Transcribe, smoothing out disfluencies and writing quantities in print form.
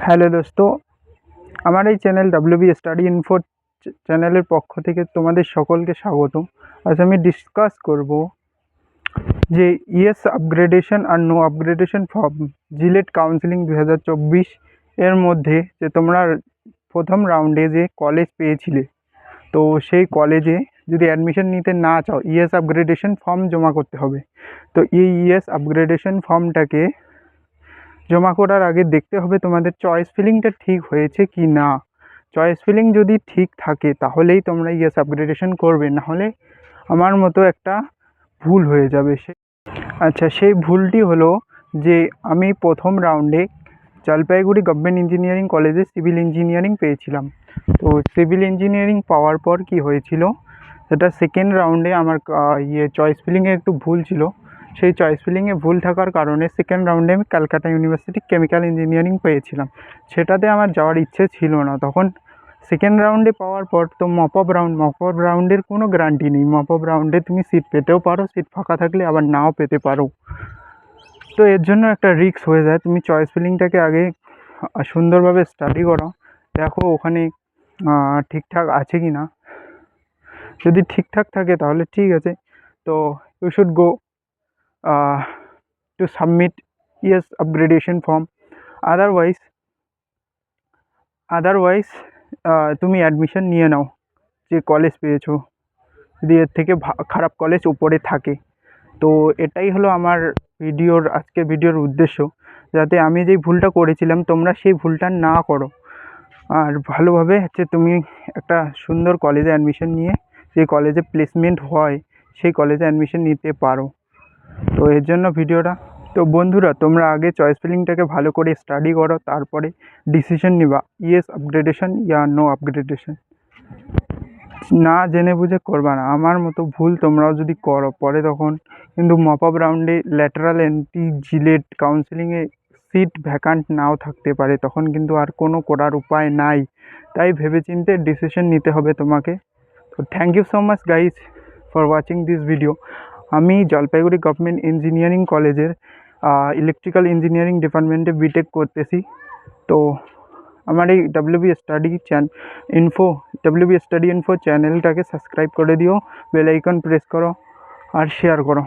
Hello দোস্ত, আমার এই চ্যানেল WB স্টাডি ইনফো চ্যানেলের পক্ষ থেকে তোমাদের সকলকে স্বাগতম। আজ আমি ডিসকাস করব যে ইয়েস আপগ্রেডেশন আর no upgradation form JELET counselling 2024 এর মধ্যে যে তোমরা প্রথম রাউন্ডে যে কলেজ পেয়েছিলে, তো সেই কলেজে যদি অ্যাডমিশন নিতে না চাও ইয়েস আপগ্রেডেশন ফর্ম জমা করতে হবে। তো এই ইয়েস আপগ্রেডেশন ফর্মটাকে জমা করার আগে দেখতে হবে তোমাদের চয়েস ফিলিংটা ঠিক হয়েছে কি না। চয়েস ফিলিং যদি ঠিক থাকে তাহলেই তোমরা ইয়েস আপগ্রেডেশন করবে, নাহলে আমার মতো একটা ভুল হয়ে যাবে। আচ্ছা, সেই ভুলটি হলো যে আমি প্রথম রাউন্ডে জলপাইগুড়ি গভর্নমেন্ট ইঞ্জিনিয়ারিং কলেজে সিভিল ইঞ্জিনিয়ারিং পেয়েছিলাম। তো সিভিল ইঞ্জিনিয়ারিং পাওয়ার পর কি হয়েছিল, সেটা সেকেন্ড রাউন্ডে আমার চয়েস ফিলিংয়ে একটু ভুল ছিল। সেই চয়েস ফিলিংয়ে ভুল থাকার কারণে সেকেন্ড রাউন্ডে আমি ক্যালকাটা ইউনিভার্সিটি কেমিক্যাল ইঞ্জিনিয়ারিং পেয়েছিলাম। সেটাতে আমার যাওয়ার ইচ্ছে ছিল না তখন। সেকেন্ড রাউন্ডে পাওয়ার পর তো মপ আপ রাউন্ডের কোনো গ্যারান্টি নেই। মপ আপ রাউন্ডে তুমি সিট পেতেও পারো, সিট ফাঁকা থাকলে আবার নাও পেতে পারো। তো এর জন্য একটা রিস্ক হয়ে যায়। তুমি চয়েস ফিলিংটাকে আগে সুন্দরভাবে স্টাডি করো, দেখো ওখানে ঠিকঠাক আছে কি না। যদি ঠিকঠাক থাকে তাহলে ঠিক আছে। তো you should go to submit yes upgradation form. Otherwise তুমি অ্যাডমিশন নিয়ে নাও যে কলেজ পেয়েছো, যদি এর থেকে খারাপ কলেজ উপরে থাকে। তো এটাই হলো আমার আজকের ভিডিওর উদ্দেশ্য, যাতে আমি যেই ভুলটা করেছিলাম তোমরা সেই ভুলটা না করো, আর ভালোভাবে তুমি একটা সুন্দর কলেজে অ্যাডমিশন নিয়ে যে কলেজে প্লেসমেন্ট হয় সেই কলেজে অ্যাডমিশন নিতে পারো। তো এর জন্য ভিডিওটা। তো বন্ধুরা, তোমরা আগে চয়েস ফিলিংটাকে ভালো করে স্টাডি করো, তারপরে ডিসিশন নিবা ইয়েস আপগ্রেডেশন ইয়া নো আপগ্রেডেশন। না জেনে বুঝে করবা না। আমার মতো ভুল তোমরাও যদি করো পরে, তখন কিন্তু মপ আপ রাউন্ডে ল্যাটারাল এন্ট্রি জিলেট কাউন্সিলিংয়ে সিট ভ্যাকান্ট নাও থাকতে পারে, তখন কিন্তু আর কোনো করার উপায় নাই। তাই ভেবেচিন্তে ডিসিশন নিতে হবে তোমাকে। তো thank you so much guys for watching this video. আমি জলপাইগুড়ি গভর্নমেন্ট ইঞ্জিনিয়ারিং কলেজের ইলেকট্রিক্যাল ইঞ্জিনিয়ারিং ডিপার্টমেন্টে বিটেক করতেছি। তো আমার এই WB স্টাডি ইনফো চ্যানেলটাকে সাবস্ক্রাইব করে দিও, বেল আইকন প্রেস করো আর শেয়ার করো।